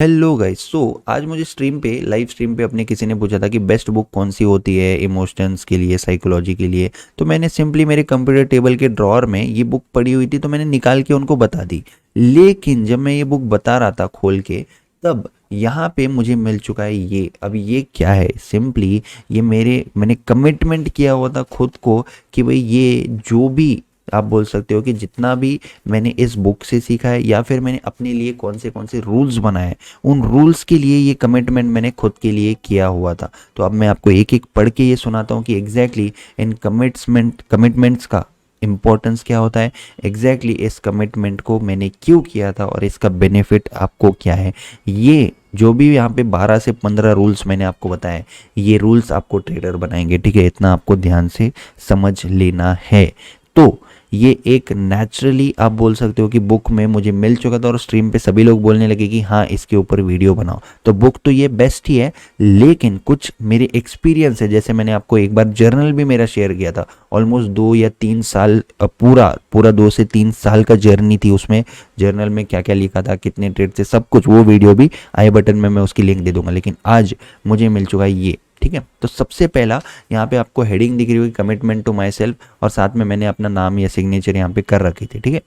Hello guys. आज मुझे live stream पे अपने किसी ने पूछा था कि बेस्ट बुक कौन सी होती है इमोशंस के लिए, साइकोलॉजी के लिए। तो मैंने सिंपली मेरे कंप्यूटर टेबल के ड्रॉअर में ये बुक पड़ी हुई थी, तो मैंने निकाल के उनको बता दी। लेकिन जब मैं ये बुक बता रहा था खोल के, तब यहाँ पे मुझे मिल चुका है ये। अब ये क्या है? सिंपली ये मैंने कमिटमेंट किया हुआ था खुद को कि भाई ये जो भी आप बोल सकते हो कि जितना भी मैंने इस बुक से सीखा है या फिर मैंने अपने लिए कौन से रूल्स बनाए हैं, उन रूल्स के लिए ये कमिटमेंट मैंने खुद के लिए किया हुआ था। तो अब मैं आपको एक एक पढ़ के ये सुनाता हूँ कि एग्जैक्टली इन कमिटमेंट्स का इम्पोर्टेंस क्या होता है, एग्जैक्टली इस कमिटमेंट को मैंने क्यों किया था और इसका बेनिफिट आपको क्या है। ये जो भी यहाँ पे 12 से 15 रूल्स मैंने आपको बताए, ये रूल्स आपको ट्रेडर बनाएंगे। ठीक है, इतना आपको ध्यान से समझ लेना है। तो ये एक नेचुरली आप बोल सकते हो कि बुक में मुझे मिल चुका था और स्ट्रीम पे सभी लोग बोलने लगे कि हाँ इसके ऊपर वीडियो बनाओ। तो बुक तो ये बेस्ट ही है, लेकिन कुछ मेरे एक्सपीरियंस है। जैसे मैंने आपको एक बार जर्नल भी मेरा शेयर किया था, ऑलमोस्ट 2 या 3 साल, पूरा 2 से 3 साल का जर्नी थी। उसमें जर्नल में क्या क्या लिखा था, कितने ट्रेड थे, सब कुछ, वो वीडियो भी आई बटन में मैं उसकी लिंक दे दूंगा। लेकिन आज मुझे मिल चुका है ये। ठीक है, तो सबसे पहला यहाँ पे आपको हेडिंग दिख रही होगी, कमिटमेंट टू माई सेल्फ, और साथ में मैंने अपना नाम या सिग्नेचर यहाँ पे कर रखी थी। ठीक है,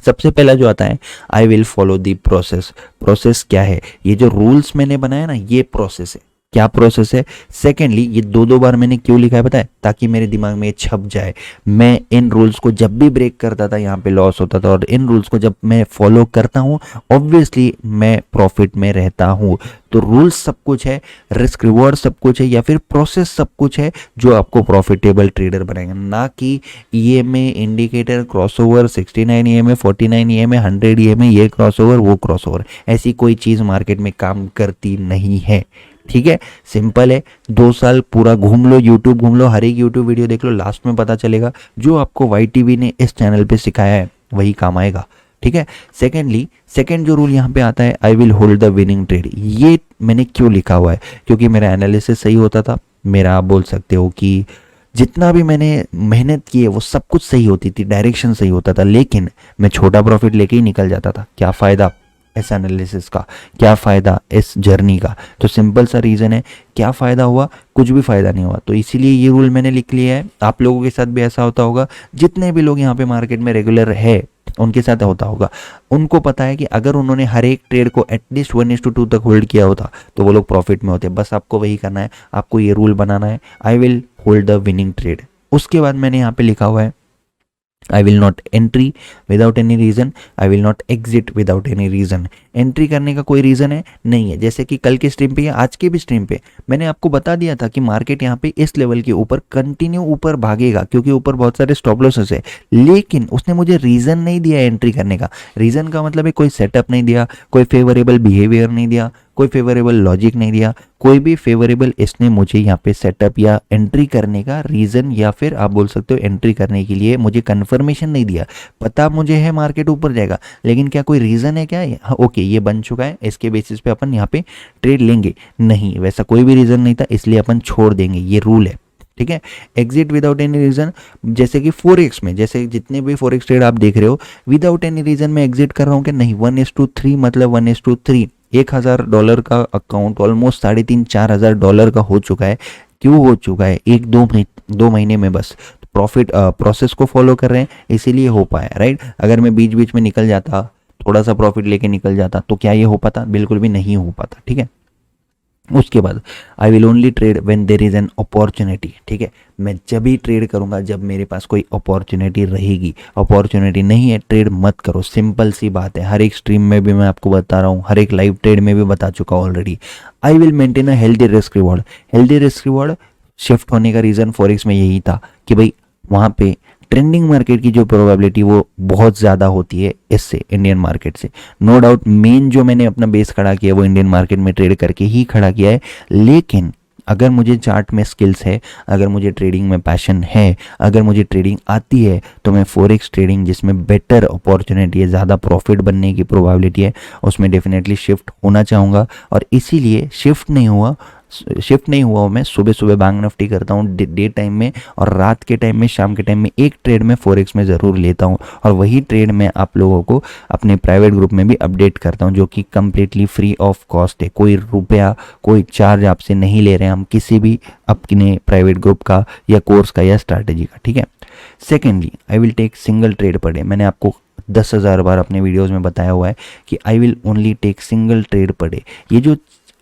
सबसे पहला जो आता है, I will follow the process. Process क्या है? ये जो रूल्स मैंने बनाया ना, ये प्रोसेस है। क्या प्रोसेस है? सेकेंडली, ये दो बार मैंने क्यों लिखा है पता है? ताकि मेरे दिमाग में ये छप जाए। मैं इन रूल्स को जब भी ब्रेक करता था यहाँ पे लॉस होता था, और इन रूल्स को जब मैं फॉलो करता हूँ ऑब्वियसली मैं प्रॉफिट में रहता हूँ। तो रूल्स सब कुछ है, रिस्क रिवॉर्ड सब कुछ है, या फिर प्रोसेस सब कुछ है जो आपको प्रॉफिटेबल ट्रेडर बनाएगा। ना कि EMA, indicator, crossover, 69 EMA, 49 EMA, 100 EMA, ये क्रॉसओवर वो क्रॉसओवर, ऐसी कोई चीज़ मार्केट में काम करती नहीं है। ठीक है, सिंपल है। 2 साल पूरा घूम लो, यूट्यूब घूम लो, हर एक यूट्यूब वीडियो देख लो, लास्ट में पता चलेगा जो आपको वाई टीवी ने इस चैनल पे सिखाया है वही काम आएगा। ठीक है, सेकेंड जो रूल यहाँ पे आता है, I will hold the winning trade. ये मैंने क्यों लिखा हुआ है? क्योंकि मेरा एनालिसिस सही होता था, मेरा आप बोल सकते हो कि जितना भी मैंने मेहनत की है वो सब कुछ सही होती थी, डायरेक्शन सही होता था, लेकिन मैं छोटा प्रॉफिट लेके ही निकल जाता था। क्या फ़ायदा इस एनालिसिस का, क्या फ़ायदा इस जर्नी का? तो सिंपल सा रीज़न है, क्या फ़ायदा हुआ? कुछ भी फ़ायदा नहीं हुआ। तो इसीलिए ये रूल मैंने लिख लिया है। आप लोगों के साथ भी ऐसा होता होगा, जितने भी लोग यहाँ पे मार्केट में रेगुलर है उनके साथ होता होगा। उनको पता है कि अगर उन्होंने हर एक ट्रेड को एटलीस्ट 1:2 तक होल्ड किया होता तो वो लोग प्रॉफिट में होते। बस आपको वही करना है, आपको ये रूल बनाना है, I will hold the winning trade. उसके बाद मैंने यहाँ पे लिखा हुआ है, I will not entry without any reason, I will not exit without any reason. Entry करने का कोई रीज़न है नहीं है। जैसे कि कल के स्ट्रीम पे या आज के भी स्ट्रीम पे मैंने आपको बता दिया था कि मार्केट यहाँ पे इस लेवल के ऊपर कंटिन्यू ऊपर भागेगा, क्योंकि ऊपर बहुत सारे स्टॉप लॉसेस है। लेकिन उसने मुझे रीज़न नहीं दिया एंट्री करने का। रीज़न का मतलब है कोई सेटअप नहीं दिया, कोई फेवरेबल बिहेवियर नहीं दिया, कोई फेवरेबल लॉजिक नहीं दिया, कोई भी फेवरेबल इसने मुझे यहाँ पे सेटअप या एंट्री करने का रीज़न, या फिर आप बोल सकते हो एंट्री करने के लिए मुझे कंफर्मेशन नहीं दिया। पता मुझे है मार्केट ऊपर जाएगा, लेकिन क्या कोई रीज़न है क्या? ओके, ये बन चुका है, इसके बेसिस पे अपन यहाँ पे ट्रेड लेंगे, नहीं, वैसा कोई भी रीज़न नहीं था, इसलिए अपन छोड़ देंगे। ये रूल है। ठीक है, एग्जिट विदाउट एनी रीज़न। जैसे कि फॉरेक्स में, जैसे जितने भी फॉरेक्स ट्रेड आप देख रहे हो, विदाउट एनी रीज़न में एग्जिट कर रहा हूँ कि नहीं, 1:3 मतलब 1:3। $1,000 का अकाउंट ऑलमोस्ट $3,500-4,000 का हो चुका है। क्यों हो चुका है? 1-2 महीने में बस। प्रॉफिट प्रोसेस को फॉलो कर रहे हैं, इसीलिए हो पाया, राइट? अगर मैं बीच बीच में निकल जाता, थोड़ा सा प्रॉफिट लेके निकल जाता, तो क्या ये हो पाता? बिल्कुल भी नहीं हो पाता। ठीक है, उसके बाद आई will only trade when there is an opportunity. ठीक है, मैं जब ही ट्रेड करूंगा जब मेरे पास कोई अपॉर्चुनिटी रहेगी। अपॉर्चुनिटी नहीं है, ट्रेड मत करो। सिंपल सी बात है, हर एक स्ट्रीम में भी मैं आपको बता रहा हूँ, हर एक लाइव ट्रेड में भी बता चुका हूँ already. I will maintain a healthy risk reward. Healthy risk reward shift होने का रीज़न फॉरेक्स में यही था कि भाई वहाँ पे ट्रेंडिंग मार्केट की जो प्रोबेबिलिटी वो बहुत ज़्यादा होती है इससे, इंडियन मार्केट से। नो डाउट मेन जो मैंने अपना बेस खड़ा किया वो इंडियन मार्केट में ट्रेड करके ही खड़ा किया है। लेकिन अगर मुझे चार्ट में स्किल्स है, अगर मुझे ट्रेडिंग में पैशन है, अगर मुझे ट्रेडिंग आती है, तो मैं फॉरेक्स ट्रेडिंग जिसमें बेटर अपॉर्चुनिटी है, ज़्यादा प्रॉफिट बनने की प्रोबेबिलिटी है, उसमें डेफिनेटली शिफ्ट होना चाहूँगा। और इसीलिए शिफ्ट नहीं हुआ, शिफ्ट नहीं हुआ हूँ मैं, सुबह सुबह बैंक निफ्टी करता हूँ डे टाइम में, और रात के टाइम में, शाम के टाइम में एक ट्रेड में फॉरेक्स में ज़रूर लेता हूँ, और वही ट्रेड मैं आप लोगों को अपने प्राइवेट ग्रुप में भी अपडेट करता हूँ, जो कि कम्प्लीटली फ्री ऑफ कॉस्ट है। कोई रुपया, कोई चार्ज आपसे नहीं ले रहे हैं हम किसी भी अपने प्राइवेट ग्रुप का या कोर्स का या स्ट्रैटेजी का, ठीक है। Secondly, I will take single trade per day. मैंने आपको 10,000 बार अपने वीडियोस में बताया हुआ है कि I will only take single trade per day. ये जो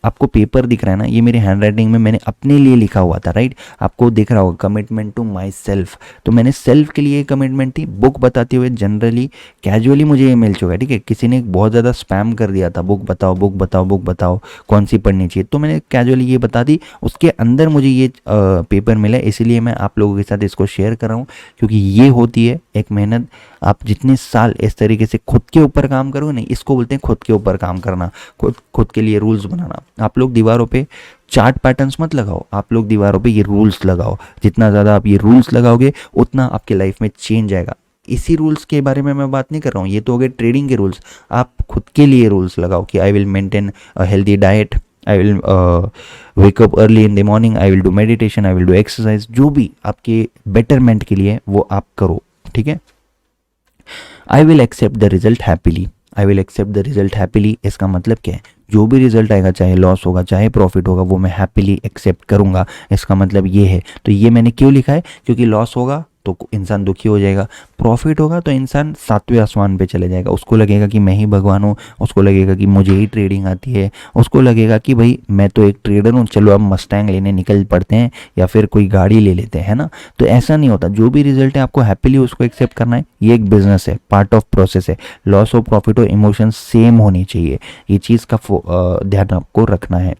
आपको पेपर दिख रहा है ना, ये मेरी हैंड राइटिंग में मैंने अपने लिए लिखा हुआ था, राइट। आपको दिख रहा होगा कमिटमेंट टू माई सेल्फ, तो मैंने सेल्फ के लिए कमिटमेंट थी। बुक बताते हुए जनरली कैजुअली मुझे ये मिल चुका है, ठीक है। किसी ने बहुत ज़्यादा स्पैम कर दिया था, बुक बताओ बुक बताओ बुक बताओ, कौन सी पढ़नी चाहिए, तो मैंने कैजुअली ये बता दी। उसके अंदर मुझे ये पेपर मिला, इसीलिए मैं आप लोगों के साथ इसको शेयर कर रहा हूँ, क्योंकि ये होती है एक मेहनत। आप जितने साल इस तरीके से खुद के ऊपर काम करोगे, नहीं, इसको बोलते हैं खुद के ऊपर काम करना, खुद के लिए रूल्स बनाना। आप लोग दीवारों पे चार्ट पैटर्न्स मत लगाओ, आप लोग दीवारों पे ये रूल्स लगाओ। जितना ज़्यादा आप ये रूल्स लगाओगे, उतना आपके लाइफ में चेंज आएगा। इसी रूल्स के बारे में मैं बात नहीं कर रहा हूँ, ये तो हो गए ट्रेडिंग के रूल्स। आप खुद के लिए रूल्स लगाओ कि I will maintain a healthy diet, I will wake up early in the morning, I will do meditation, I will do exercise. जो भी आपके बेटरमेंट के लिए वो आप करो, ठीक है। I will accept the result happily. I will accept the result happily, इसका मतलब क्या है? जो भी रिजल्ट आएगा, चाहे लॉस होगा चाहे प्रॉफिट होगा, वो मैं हैप्पीली एक्सेप्ट करूंगा। इसका मतलब ये है। तो ये मैंने क्यों लिखा है? क्योंकि लॉस होगा तो इंसान दुखी हो जाएगा, प्रॉफिट होगा तो इंसान सातवें आसमान पे चले जाएगा। उसको लगेगा कि मैं ही भगवान हूँ, उसको लगेगा कि मुझे ही ट्रेडिंग आती है, उसको लगेगा कि भाई मैं तो एक ट्रेडर हूँ, चलो अब मस्टैंग लेने निकल पड़ते हैं या फिर कोई गाड़ी ले लेते हैं, है ना। तो ऐसा नहीं होता। जो भी रिजल्ट है आपको हैप्पीली उसको एक्सेप्ट करना है। ये एक बिजनेस है, पार्ट ऑफ प्रोसेस है। लॉस हो प्रॉफिट हो, इमोशन सेम होनी चाहिए। ये चीज़ का ध्यान आपको रखना है।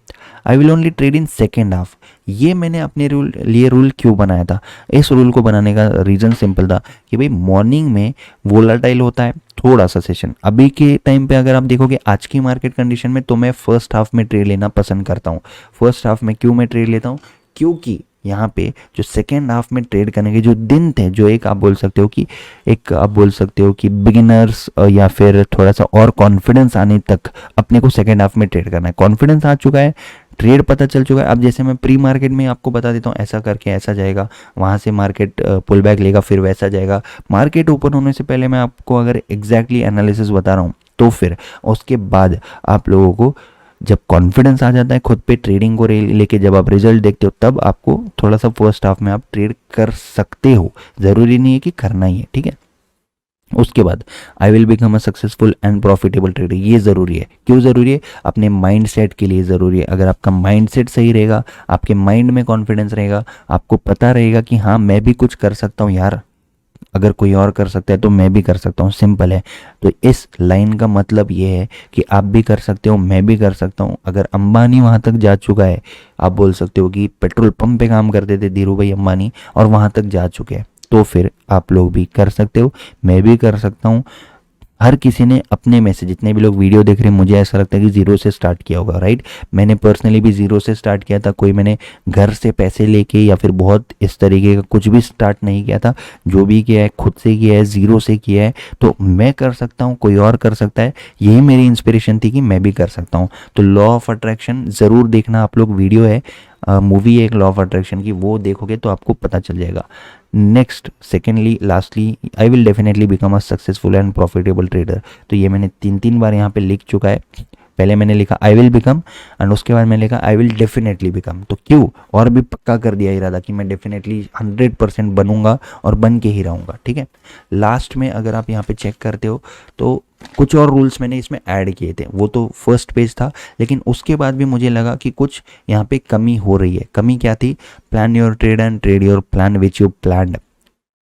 I will only trade in second half. ये मैंने अपने लिए रूल क्यों बनाया था? इस रूल को बनाने का रीज़न सिंपल था कि भाई मॉर्निंग में वोलाटाइल होता है थोड़ा सा सेशन। अभी के टाइम पे अगर आप देखोगे आज की मार्केट कंडीशन में, तो मैं फर्स्ट हाफ में ट्रेड लेना पसंद करता हूँ। फर्स्ट हाफ में क्यों मैं ट्रेड लेता हूँ? क्योंकि यहाँ पे जो सेकेंड हाफ में ट्रेड करने के जो दिन थे, जो एक आप बोल सकते हो कि बिगिनर्स या फिर थोड़ा सा और कॉन्फिडेंस आने तक अपने को सेकेंड हाफ में ट्रेड करना है। कॉन्फिडेंस आ चुका है, ट्रेड पता चल चुका है। अब जैसे मैं प्री मार्केट में आपको बता देता हूँ, ऐसा करके ऐसा जाएगा, वहाँ से मार्केट पुल बैक लेगा, फिर वैसा जाएगा। मार्केट ओपन होने से पहले मैं आपको अगर एग्जैक्टली एनालिसिस बता रहा हूँ, तो फिर उसके बाद आप लोगों को जब कॉन्फिडेंस आ जाता है खुद पे ट्रेडिंग को लेके, जब आप रिजल्ट देखते हो, तब आपको थोड़ा सा फर्स्ट हाफ में आप ट्रेड कर सकते हो। ज़रूरी नहीं है कि करना ही है, ठीक है। उसके बाद I will become a successful and profitable trader. ये ज़रूरी है। क्यों ज़रूरी है? अपने माइंड सेट के लिए ज़रूरी है। अगर आपका माइंड सेट सही रहेगा, आपके माइंड में कॉन्फिडेंस रहेगा, आपको पता रहेगा कि हाँ मैं भी कुछ कर सकता हूँ यार, अगर कोई और कर सकता है तो मैं भी कर सकता हूँ, सिंपल है। तो इस लाइन का मतलब ये है कि आप भी कर सकते हो, मैं भी कर सकता हूँ। अगर अंबानी वहाँ तक जा चुका है, आप बोल सकते हो कि पेट्रोल पंप पे काम करते थे धीरू भाई अंबानी और वहाँ तक जा चुके हैं, तो फिर आप लोग भी कर सकते हो, मैं भी कर सकता हूँ। हर किसी ने अपने में से, जितने भी लोग वीडियो देख रहे हैं, मुझे ऐसा लगता है कि ज़ीरो से स्टार्ट किया होगा, राइट। मैंने पर्सनली भी ज़ीरो से स्टार्ट किया था। कोई मैंने घर से पैसे लेके या फिर बहुत इस तरीके का कुछ भी स्टार्ट नहीं किया था। जो भी किया है खुद से किया है, ज़ीरो से किया है। तो मैं कर सकता हूँ, कोई और कर सकता है। यही मेरी इंस्पिरेशन थी कि मैं भी कर सकता हूँ। तो लॉ ऑफ अट्रैक्शन ज़रूर देखना आप लोग, वीडियो है, मूवी है एक लॉ ऑफ अट्रैक्शन की, वो देखोगे तो आपको पता चल जाएगा। Next, secondly, lastly, I will definitely become a successful and profitable trader. तो ये मैंने 3 बार यहाँ पे लिख चुका है। पहले मैंने लिखा आई विल बिकम, एंड उसके बाद मैंने लिखा आई विल डेफिनेटली बिकम। तो क्यों? और भी पक्का कर दिया इरादा कि मैं डेफिनेटली 100% बनूंगा और बन के ही रहूँगा, ठीक है। लास्ट में अगर आप यहाँ पे चेक करते हो तो कुछ और रूल्स मैंने इसमें ऐड किए थे। वो तो फर्स्ट पेज था, लेकिन उसके बाद भी मुझे लगा कि कुछ यहाँ पे कमी हो रही है। कमी क्या थी? Plan your trade and trade your plan which you planned,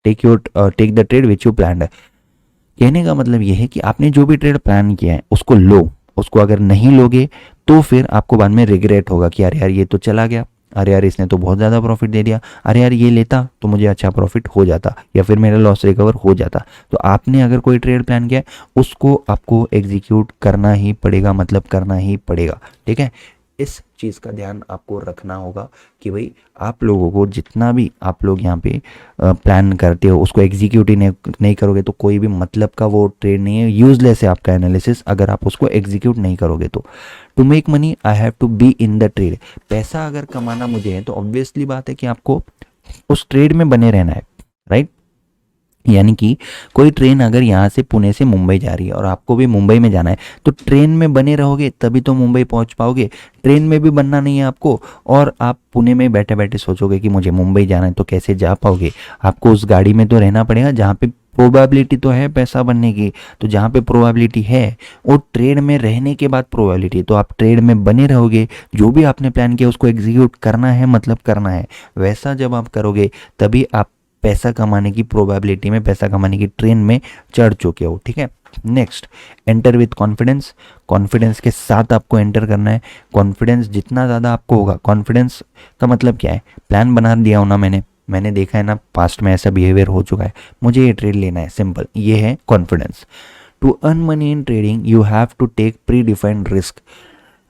take the trade which you planned. कहने का मतलब ये है कि आपने जो भी ट्रेड प्लान किया है उसको लो। उसको अगर नहीं लोगे तो फिर आपको बाद में रिग्रेट होगा कि अरे यार ये तो चला गया, अरे यार इसने तो बहुत ज़्यादा प्रॉफिट दे दिया, अरे यार ये लेता तो मुझे अच्छा प्रॉफिट हो जाता या फिर मेरा लॉस रिकवर हो जाता। तो आपने अगर कोई ट्रेड प्लान किया उसको आपको एग्जीक्यूट करना ही पड़ेगा, मतलब करना ही पड़ेगा, ठीक है। इस चीज़ का ध्यान आपको रखना होगा कि भाई आप लोगों को जितना भी आप लोग यहाँ पे प्लान करते हो उसको एग्जीक्यूट ही नहीं करोगे तो कोई भी मतलब का वो ट्रेड नहीं है, यूजलेस है आपका एनालिसिस अगर आप उसको एग्जीक्यूट नहीं करोगे तो। To make money I have to be in the trade. पैसा अगर कमाना मुझे है तो ऑब्वियसली बात है कि आपको उस ट्रेड में बने रहना है, राइट। यानी कि कोई ट्रेन अगर यहाँ से पुणे से मुंबई जा रही है और आपको भी मुंबई में जाना है तो ट्रेन में बने रहोगे तभी तो मुंबई पहुँच पाओगे। ट्रेन में भी बनना नहीं है आपको और आप पुणे में बैठे बैठे सोचोगे कि मुझे मुंबई जाना है तो कैसे जा पाओगे। आपको उस गाड़ी में तो रहना पड़ेगा जहाँ पे प्रोबेबिलिटी तो है पैसा बनने की। तो जहाँ पे प्रोबेबिलिटी है वो ट्रेड में रहने के बाद प्रोबेबिलिटी, तो आप ट्रेड में बने रहोगे। जो भी आपने प्लान किया उसको एग्जीक्यूट करना है, मतलब करना है। वैसा जब आप करोगे तभी आप पैसा कमाने की प्रोबेबिलिटी में, पैसा कमाने की ट्रेन में चढ़ चुके हो, ठीक है। Next, enter with confidence. Confidence के साथ आपको एंटर करना है। कॉन्फिडेंस जितना ज़्यादा आपको होगा, कॉन्फिडेंस का मतलब क्या है, प्लान बना दिया हो ना मैंने देखा है ना पास्ट में ऐसा बिहेवियर हो चुका है, मुझे ये ट्रेड लेना है, सिंपल, ये है confidence. To earn money in trading you have to take predefined risk.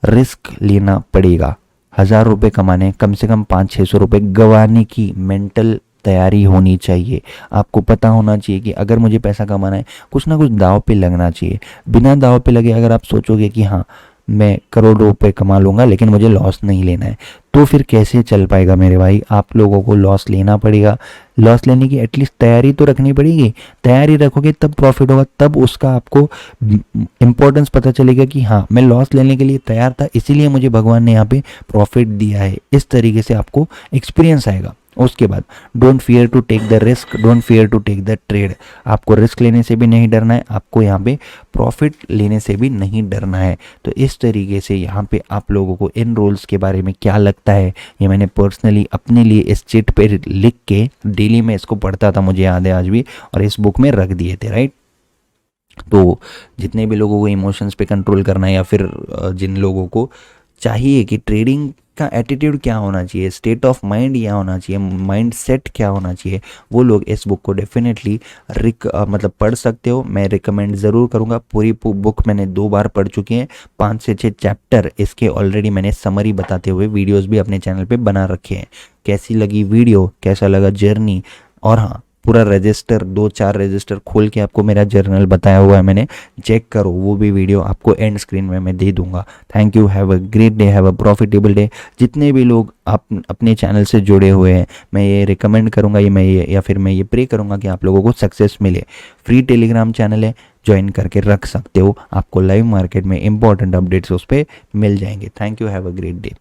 Risk लेना पड़ेगा। 1000 रुपये कमाने, कम से कम 500-600 रुपये गंवाने की मेंटल तैयारी होनी चाहिए। आपको पता होना चाहिए कि अगर मुझे पैसा कमाना है कुछ ना कुछ दाव पे लगना चाहिए। बिना दाव पे लगे अगर आप सोचोगे कि हाँ मैं करोड़ों रुपए कमा लूँगा लेकिन मुझे लॉस नहीं लेना है, तो फिर कैसे चल पाएगा मेरे भाई। आप लोगों को लॉस लेना पड़ेगा। लॉस लेने की एटलीस्ट तैयारी तो रखनी पड़ेगी। तैयारी रखोगे तब प्रॉफिट होगा, तब उसका आपको इम्पोर्टेंस पता चलेगा कि हाँ मैं लॉस लेने के लिए तैयार था, इसीलिए मुझे भगवान ने यहाँ पे प्रॉफिट दिया है। इस तरीके से आपको एक्सपीरियंस आएगा। उसके बाद don't fear to take the risk, don't fear to take the trade. आपको रिस्क लेने से भी नहीं डरना है, आपको यहाँ पे प्रॉफिट लेने से भी नहीं डरना है। तो इस तरीके से यहाँ पे आप लोगों को इन रूल्स के बारे में क्या लगता है, ये मैंने पर्सनली अपने लिए इस चिट पे लिख के डेली में इसको पढ़ता था, मुझे याद है आज भी, और इस बुक में रख दिए थे, राइट। तो जितने भी लोगों को इमोशंस पे कंट्रोल करना है या फिर जिन लोगों को चाहिए कि ट्रेडिंग का एटीट्यूड क्या होना चाहिए, स्टेट ऑफ माइंड क्या होना चाहिए, माइंड सेट क्या होना चाहिए, वो लोग इस बुक को डेफिनेटली मतलब पढ़ सकते हो। मैं रिकमेंड ज़रूर करूँगा। पूरी बुक मैंने 2 बार पढ़ चुकी हैं। 5 से 6 चैप्टर इसके ऑलरेडी मैंने समरी बताते हुए वीडियोज़ भी अपने चैनल पर बना रखे हैं। कैसी लगी वीडियो, कैसा लगा जर्नी, और हाँ पूरा रजिस्टर 2-4 रजिस्टर खोल के आपको मेरा जर्नल बताया हुआ है मैंने, चेक करो। वो भी वीडियो आपको एंड स्क्रीन में मैं दे दूंगा। Thank you, have a great day, have a profitable day. जितने भी लोग आप अपने चैनल से जुड़े हुए हैं, मैं ये रिकमेंड करूंगा, मैं ये प्रे करूंगा कि आप लोगों को सक्सेस मिले। फ्री टेलीग्राम चैनल है, ज्वाइन करके रख सकते हो। आपको लाइव मार्केट में इंपॉर्टेंट अपडेट्स उस पर मिल जाएंगे। Thank you, have a great day.